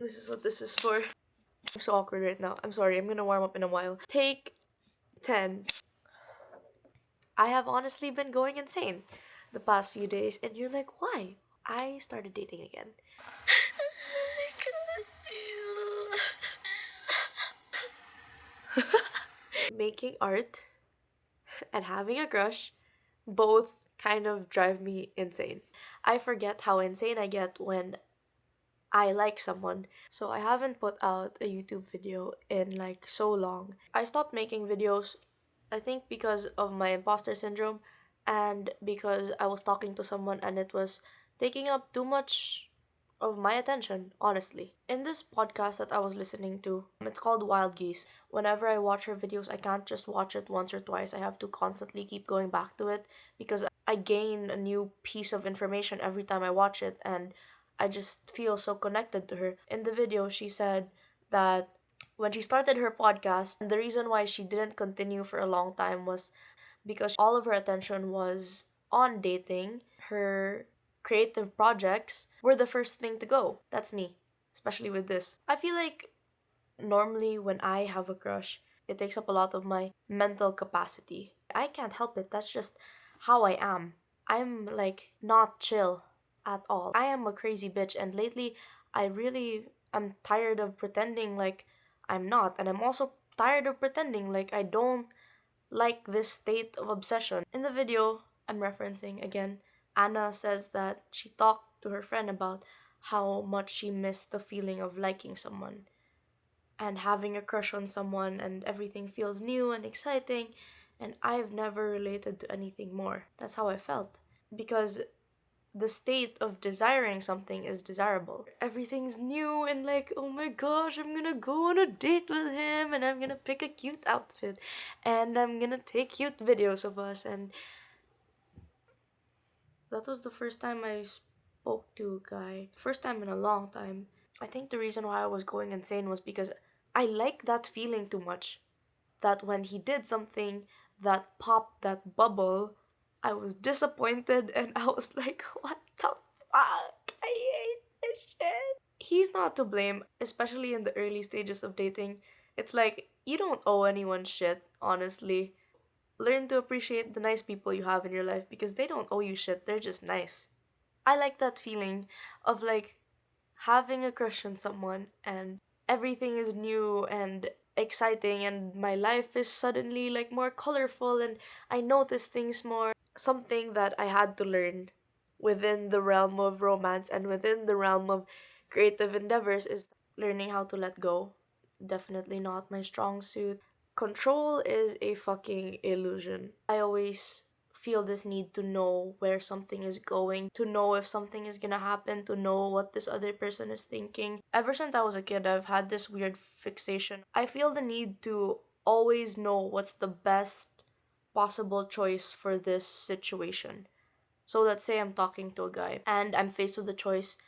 This is what this is for. I'm so awkward right now. I'm sorry, I'm gonna warm up in a while. Take 10. I have honestly been going insane the past few days, and you're like, why? I started dating again. Making art and having a crush both kind of drive me insane. I forget how insane I get when I like someone. So I haven't put out a YouTube video in like so long. I stopped making videos, I think because of my imposter syndrome and because I was talking to someone and it was taking up too much of my attention, honestly. In this podcast that I was listening to, it's called Wild Geese. Whenever I watch her videos, I can't just watch it once or twice. I have to constantly keep going back to it because I gain a new piece of information every time I watch it, and I just feel so connected to her. In the video, she said that when she started her podcast, the reason why she didn't continue for a long time was because all of her attention was on dating. Her creative projects were the first thing to go. That's me, especially with this. I feel like normally when I have a crush, it takes up a lot of my mental capacity. I can't help it. That's just how I am. I'm like not chill at all. I am a crazy bitch, and lately I really am tired of pretending like I'm not, and I'm also tired of pretending like I don't like this state of obsession. In the video I'm referencing again, Anna says that she talked to her friend about how much she missed the feeling of liking someone and having a crush on someone, and everything feels new and exciting, and I've never related to anything more. That's how I felt. Because the state of desiring something is desirable. Everything's new and like, oh my gosh, I'm gonna go on a date with him and I'm gonna pick a cute outfit and I'm gonna take cute videos of us. And that was the first time I spoke to a guy. First time in a long time. I think the reason why I was going insane was because I like that feeling too much. That when he did something that popped that bubble, I was disappointed and I was like, what the fuck? I hate this shit. He's not to blame, especially in the early stages of dating. It's like, you don't owe anyone shit, honestly. Learn to appreciate the nice people you have in your life because they don't owe you shit, they're just nice. I like that feeling of like having a crush on someone and everything is new and exciting and my life is suddenly like more colorful and I notice things more. Something that I had to learn within the realm of romance and within the realm of creative endeavors is learning how to let go. Definitely not my strong suit. Control is a fucking illusion. I always feel this need to know where something is going, to know if something is gonna happen, to know what this other person is thinking. Ever since I was a kid, I've had this weird fixation. I feel the need to always know what's the best possible choice for this situation. So let's say I'm talking to a guy and I'm faced with the choice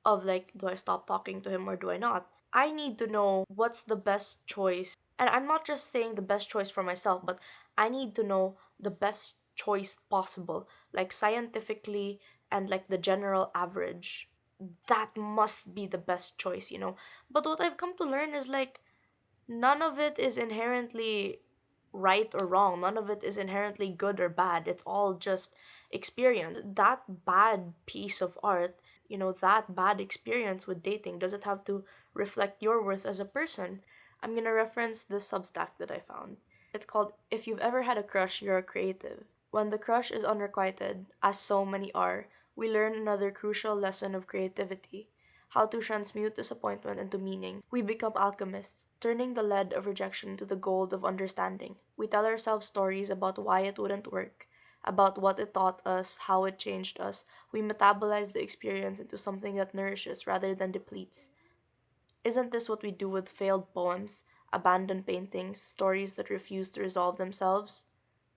of like, do I stop talking to him or do I not? I need to know what's the best choice. And I'm not just saying the best choice for myself, but I need to know the best choice possible, like scientifically and like the general average. That must be the best choice. But what I've come to learn is like, none of it is inherently right or wrong. None of it is inherently good or bad. It's all just experience. That bad piece of art, that bad experience with dating, does it have to reflect your worth as a person? I'm gonna reference this Substack that I found. It's called If You've Ever Had a Crush, You're a Creative. When the crush is unrequited, as so many are, we learn another crucial lesson of creativity: how to transmute disappointment into meaning. We become alchemists, turning the lead of rejection into the gold of understanding. We tell ourselves stories about why it wouldn't work, about what it taught us, how it changed us. We metabolize the experience into something that nourishes rather than depletes. Isn't this what we do with failed poems, abandoned paintings, stories that refuse to resolve themselves?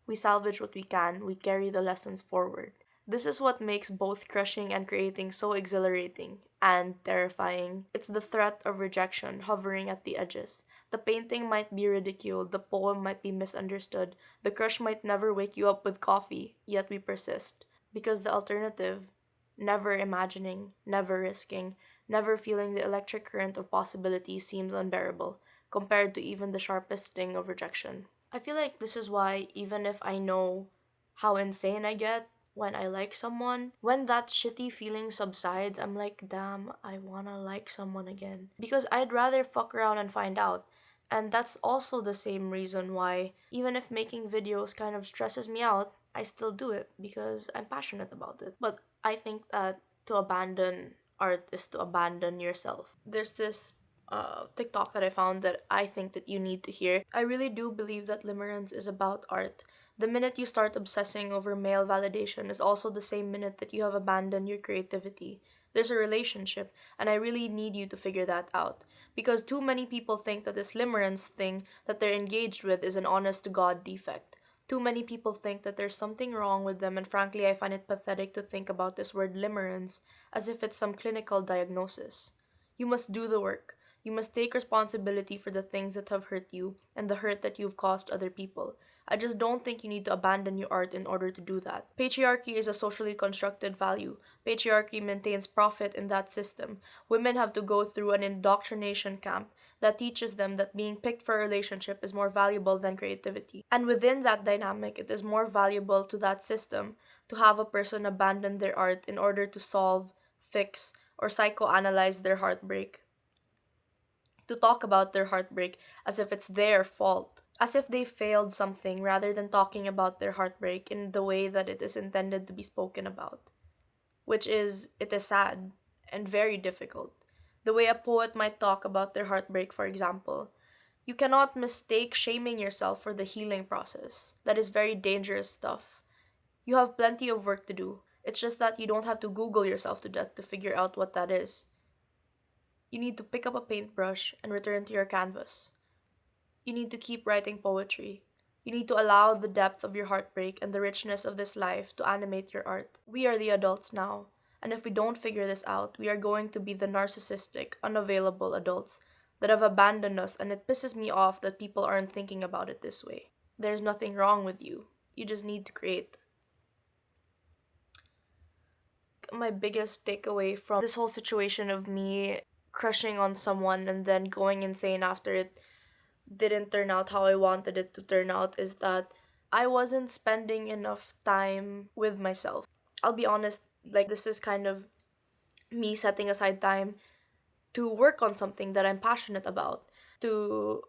We salvage what we can, we carry the lessons forward. This is what makes both crushing and creating so exhilarating and terrifying. It's the threat of rejection hovering at the edges. The painting might be ridiculed, the poem might be misunderstood, the crush might never wake you up with coffee, yet we persist. Because the alternative never imagining, never risking, never feeling the electric current of possibility seems unbearable, compared to even the sharpest sting of rejection. I feel like this is why, even if I know how insane I get when I like someone, when that shitty feeling subsides, I'm like, damn, I wanna like someone again. Because I'd rather fuck around and find out. And that's also the same reason why, even if making videos kind of stresses me out, I still do it because I'm passionate about it. But I think that to abandon art is to abandon yourself. There's this TikTok that I found that I think that you need to hear. I really do believe that limerence is about art. The minute you start obsessing over male validation is also the same minute that you have abandoned your creativity. There's a relationship, and I really need you to figure that out. Because too many people think that this limerence thing that they're engaged with is an honest to God defect. Too many people think that there's something wrong with them, and frankly, I find it pathetic to think about this word limerence as if it's some clinical diagnosis. You must do the work. You must take responsibility for the things that have hurt you and the hurt that you've caused other people. I just don't think you need to abandon your art in order to do that. Patriarchy is a socially constructed value. Patriarchy maintains profit in that system. Women have to go through an indoctrination camp that teaches them that being picked for a relationship is more valuable than creativity. And within that dynamic, it is more valuable to that system to have a person abandon their art in order to solve, fix, or psychoanalyze their heartbreak, to talk about their heartbreak as if it's their fault, as if they failed something rather than talking about their heartbreak in the way that it is intended to be spoken about, which is, it is sad and very difficult. The way a poet might talk about their heartbreak, for example. You cannot mistake shaming yourself for the healing process. That is very dangerous stuff. You have plenty of work to do. It's just that you don't have to Google yourself to death to figure out what that is. You need to pick up a paintbrush and return to your canvas. You need to keep writing poetry. You need to allow the depth of your heartbreak and the richness of this life to animate your art. We are the adults now, and if we don't figure this out, we are going to be the narcissistic, unavailable adults that have abandoned us, and it pisses me off that people aren't thinking about it this way. There's nothing wrong with you. You just need to create. My biggest takeaway from this whole situation of me crushing on someone and then going insane after it didn't turn out how I wanted it to turn out is that I wasn't spending enough time with myself. I'll be honest, like, this is kind of me setting aside time to work on something that I'm passionate about, to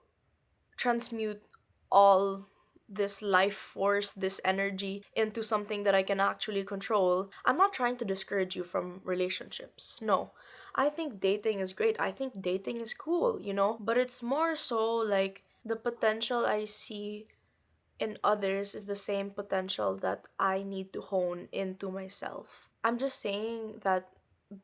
transmute all this life force, this energy into something that I can actually control. I'm not trying to discourage you from relationships. No. I think dating is great. I think dating is cool, But it's more so like the potential I see in others is the same potential that I need to hone into myself. I'm just saying that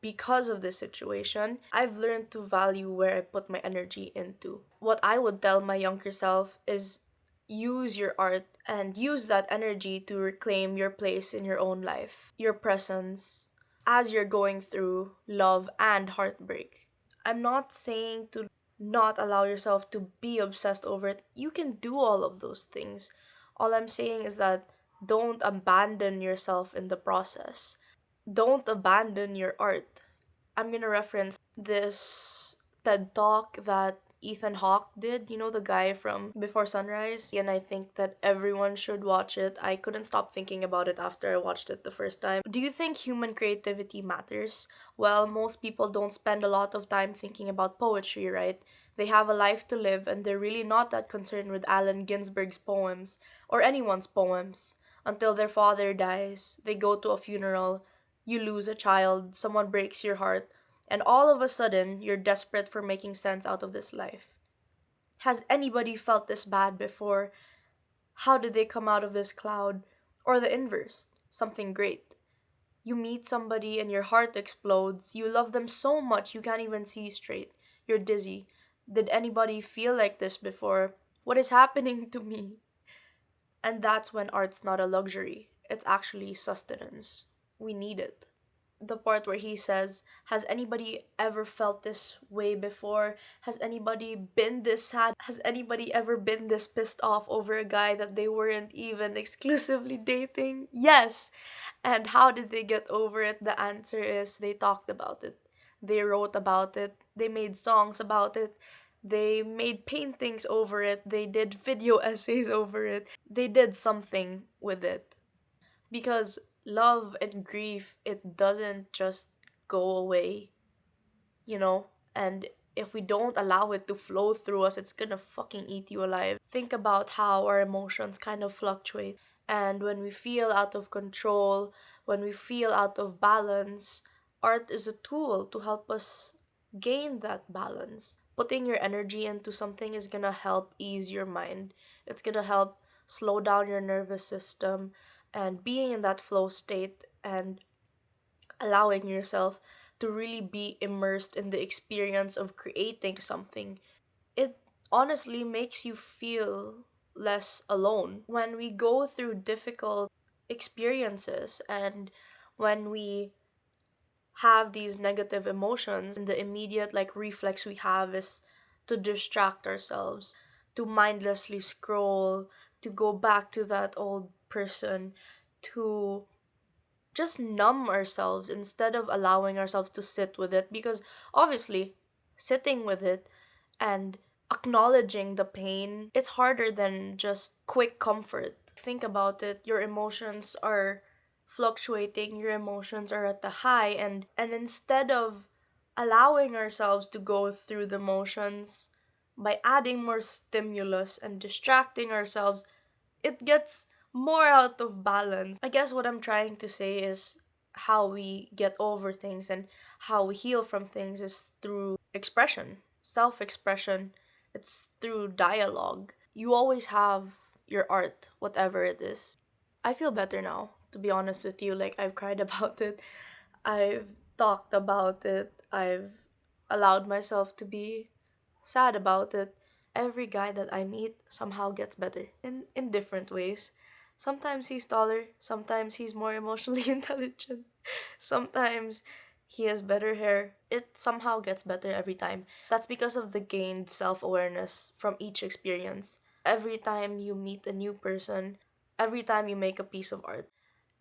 because of this situation, I've learned to value where I put my energy into. What I would tell my younger self is use your art and use that energy to reclaim your place in your own life, your presence as you're going through love and heartbreak. I'm not saying to not allow yourself to be obsessed over it. You can do all of those things. All I'm saying is that don't abandon yourself in the process. Don't abandon your art. I'm gonna reference this TED talk that Ethan Hawke did, the guy from Before Sunrise, and I think that everyone should watch it. I couldn't stop thinking about it after I watched it the first time. Do you think human creativity matters? Well, most people don't spend a lot of time thinking about poetry, right? They have a life to live and they're really not that concerned with Allen Ginsberg's poems or anyone's poems until their father dies. They go to a funeral, you lose a child, someone breaks your heart, and all of a sudden, you're desperate for making sense out of this life. Has anybody felt this bad before? How did they come out of this cloud? Or the inverse, something great. You meet somebody and your heart explodes. You love them so much you can't even see straight. You're dizzy. Did anybody feel like this before? What is happening to me? And that's when art's not a luxury. It's actually sustenance. We need it. the part where he says, has anybody ever felt this way before? Has anybody been this sad? Has anybody ever been this pissed off over a guy that they weren't even exclusively dating? Yes. And how did they get over it? The answer is they talked about it. They wrote about it. They made songs about it. They made paintings over it. They did video essays over it. They did something with it. Because love and grief, it doesn't just go away, you know? And if we don't allow it to flow through us, it's gonna fucking eat you alive. Think about how our emotions kind of fluctuate. And when we feel out of control, when we feel out of balance, art is a tool to help us gain that balance. Putting your energy into something is gonna help ease your mind. It's gonna help slow down your nervous system, and being in that flow state and allowing yourself to really be immersed in the experience of creating something, it honestly makes you feel less alone. When we go through difficult experiences and when we have these negative emotions, and the immediate like reflex we have is to distract ourselves, to mindlessly scroll, to go back to that old person, to just numb ourselves instead of allowing ourselves to sit with it, because obviously sitting with it and acknowledging the pain, it's harder than just quick comfort. Think about it, your emotions are fluctuating, your emotions are at the high, and instead of allowing ourselves to go through the motions by adding more stimulus and distracting ourselves, it gets more out of balance. I guess what I'm trying to say is how we get over things and how we heal from things is through expression, self expression. It's through dialogue. You always have your art, whatever it is. I feel better now, to be honest with you. Like, I've cried about it, I've talked about it, I've allowed myself to be sad about it. Every guy that I meet somehow gets better in different ways. Sometimes he's taller, sometimes he's more emotionally intelligent, sometimes he has better hair. It somehow gets better every time. That's because of the gained self awareness from each experience. Every time you meet a new person, every time you make a piece of art,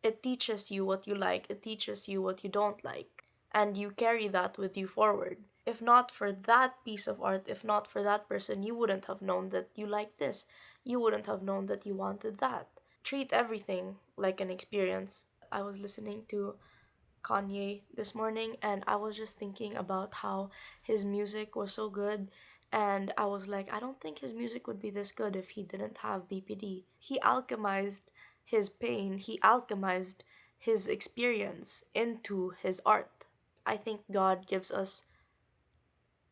it teaches you what you like, it teaches you what you don't like, and you carry that with you forward. If not for that piece of art, if not for that person, you wouldn't have known that you liked this. You wouldn't have known that you wanted that. Treat everything like an experience. I was listening to Kanye this morning and I was just thinking about how his music was so good. And I was like, I don't think his music would be this good if he didn't have BPD. He alchemized his pain, he alchemized his experience into his art. I think God gives us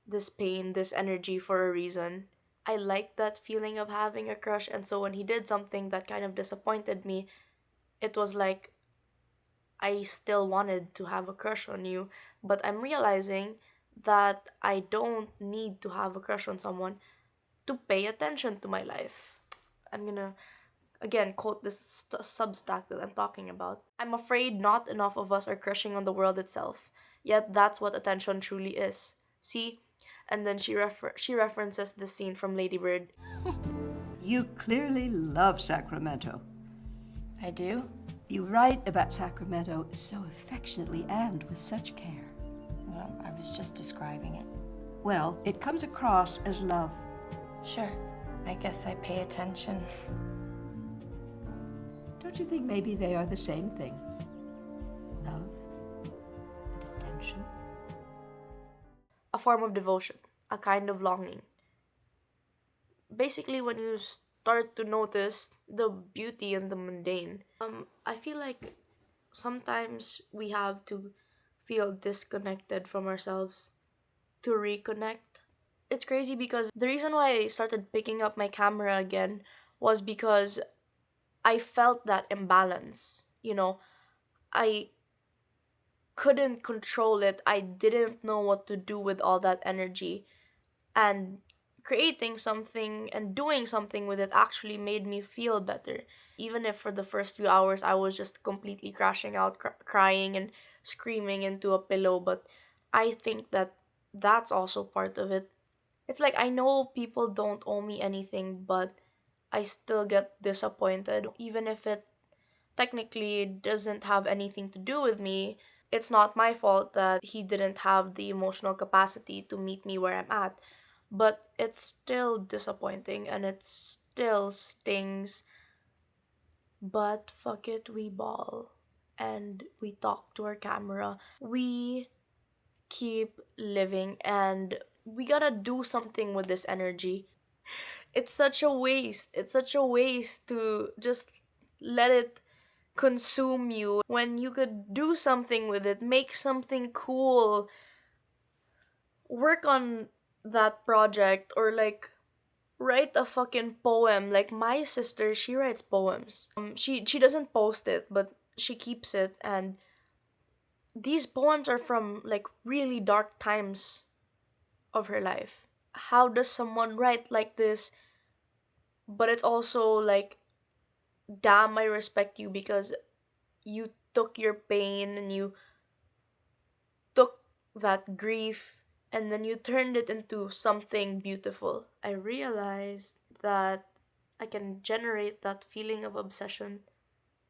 this pain, this energy for a reason. I liked that feeling of having a crush, and so when he did something that kind of disappointed me, it was like I still wanted to have a crush on you, but I'm realizing that I don't need to have a crush on someone to pay attention to my life. I'm gonna again quote this substack that I'm talking about. I'm afraid not enough of us are crushing on the world itself. Yet that's what attention truly is. See? And then she references this scene from Lady Bird. You clearly love Sacramento. I do? You write about Sacramento so affectionately and with such care. Well, I was just describing it. Well, it comes across as love. Sure. I guess I pay attention. Don't you think maybe they are the same thing? Love and attention. A form of devotion, a kind of longing. Basically, when you start to notice the beauty in the mundane, I feel like sometimes we have to feel disconnected from ourselves to reconnect. It's crazy because the reason why I started picking up my camera again was because I felt that imbalance. I couldn't control it. I didn't know what to do with all that energy. And creating something and doing something with it actually made me feel better. Even if for the first few hours I was just completely crashing out, crying, and screaming into a pillow, but I think that that's also part of it. It's like I know people don't owe me anything, but I still get disappointed, even if it technically doesn't have anything to do with me. It's not my fault that he didn't have the emotional capacity to meet me where I'm at, but it's still disappointing and it still stings. But fuck it, we ball and we talk to our camera. We keep living and we gotta do something with this energy. It's such a waste. It's such a waste to just let it consume you when you could do something with it, make something cool, work on that project, or like write a fucking poem. Like my sister, she writes poems. She doesn't post it, but she keeps it, and these poems are from like really dark times of her life. How does someone write like this? But it's also like, damn, I respect you because you took your pain and you took that grief and then you turned it into something beautiful. I realized that I can generate that feeling of obsession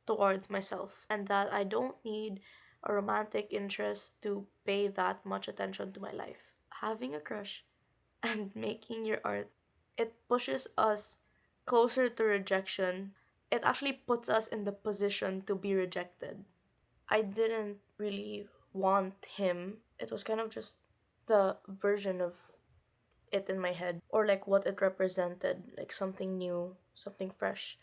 towards myself and that I don't need a romantic interest to pay that much attention to my life. Having a crush and making your art, it pushes us closer to rejection. It actually puts us in the position to be rejected. I didn't really want him. It was kind of just the version of it in my head, or like what it represented, like something new, something fresh.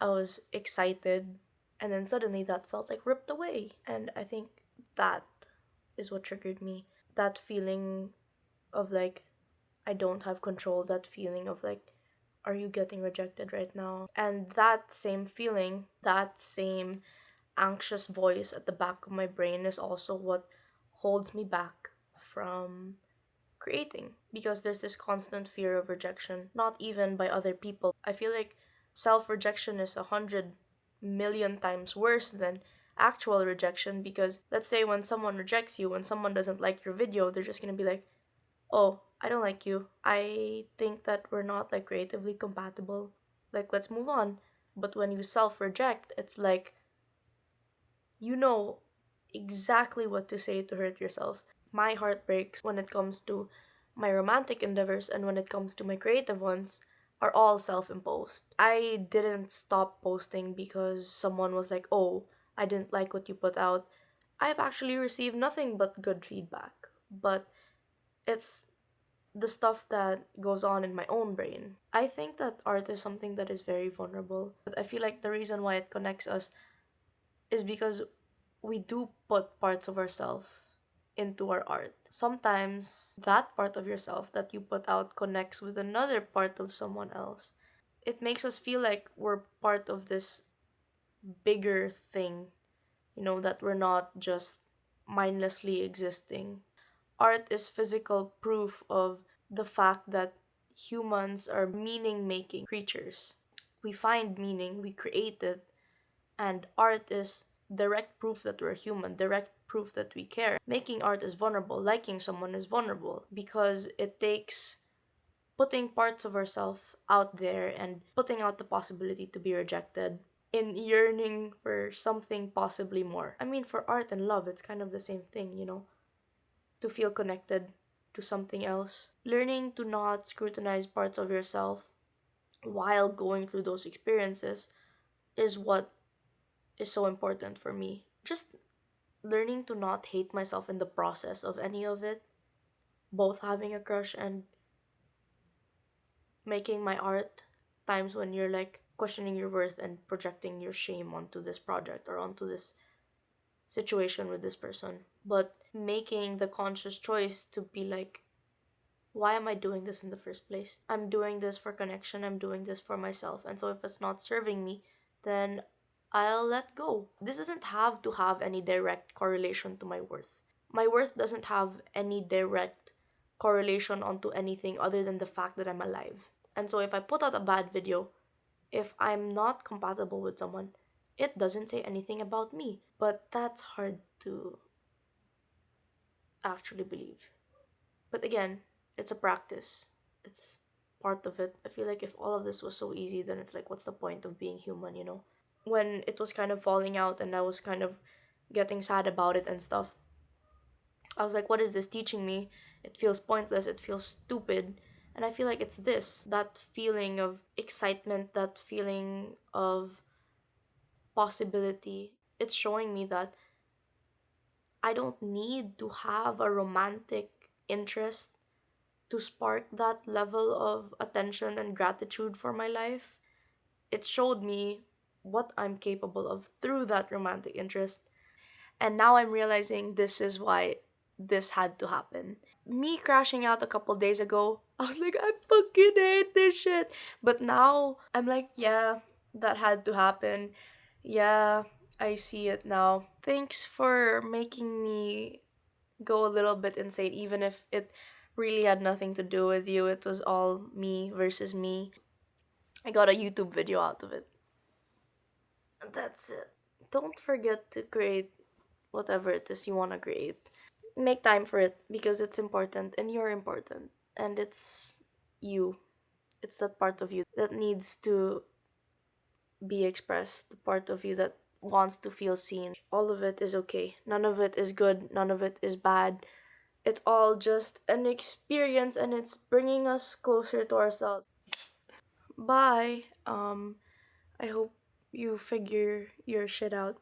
I was excited, and then suddenly that felt like ripped away. And I think that is what triggered me. That feeling of like, I don't have control, that feeling of like, are you getting rejected right now? And that same feeling, that same anxious voice at the back of my brain is also what holds me back from creating, because there's this constant fear of rejection, not even by other people. I feel like self rejection is 100 million times worse than actual rejection, because let's say when someone rejects you, when someone doesn't like your video, they're just gonna be like, oh, I don't like you. I think that we're not like creatively compatible. Like, let's move on. But when you self reject, it's like, you know exactly what to say to hurt yourself. My heart breaks when it comes to my romantic endeavors and when it comes to my creative ones are all self imposed. I didn't stop posting because someone was like, oh, I didn't like what you put out. I've actually received nothing but good feedback. But it's the stuff that goes on in my own brain. I think that art is something that is very vulnerable. But I feel like the reason why it connects us is because we do put parts of ourselves into our art. Sometimes that part of yourself that you put out connects with another part of someone else. It makes us feel like we're part of this bigger thing, that we're not just mindlessly existing. Art is physical proof of the fact that humans are meaning making creatures. We find meaning, we create it, and art is direct proof that we're human, direct proof that we care. Making art is vulnerable, liking someone is vulnerable because it takes putting parts of ourselves out there and putting out the possibility to be rejected in yearning for something possibly more. I mean, for art and love, it's kind of the same thing. To feel connected to something else. Learning to not scrutinize parts of yourself while going through those experiences is what is so important for me. Just learning to not hate myself in the process of any of it, both having a crush and making my art, times when you're like questioning your worth and projecting your shame onto this project or onto this situation with this person. But making the conscious choice to be like, why am I doing this in the first place? I'm doing this for connection, I'm doing this for myself. And so if it's not serving me, then I'll let go. This doesn't have to have any direct correlation to my worth. My worth doesn't have any direct correlation onto anything other than the fact that I'm alive. And so if I put out a bad video, if I'm not compatible with someone, it doesn't say anything about me. But that's hard to actually believe. But again, it's a practice. It's part of it. I feel like if all of this was so easy, then it's like, what's the point of being human, you know? When it was kind of falling out and I was kind of getting sad about it and stuff, I was like, what is this teaching me? It feels pointless, it feels stupid. And I feel like it's this, that feeling of excitement, that feeling of possibility. It's showing me that I don't need to have a romantic interest to spark that level of attention and gratitude for my life. It showed me what I'm capable of through that romantic interest. And now I'm realizing this is why this had to happen. Me crashing out a couple days ago, I was like, I fucking hate this shit. But now I'm like, yeah, that had to happen. Yeah, I see it now. Thanks for making me go a little bit insane, even if it really had nothing to do with you. It was all me versus me. I got a YouTube video out of it. That's it. Don't forget to create whatever it is you want to create. Make time for it because it's important and you're important. And it's you. It's that part of you that needs to be expressed, the part of you that wants to feel seen. All of it is okay. None of it is good, none of it is bad. It's all just an experience and it's bringing us closer to ourselves. Bye. I hope you figure your shit out.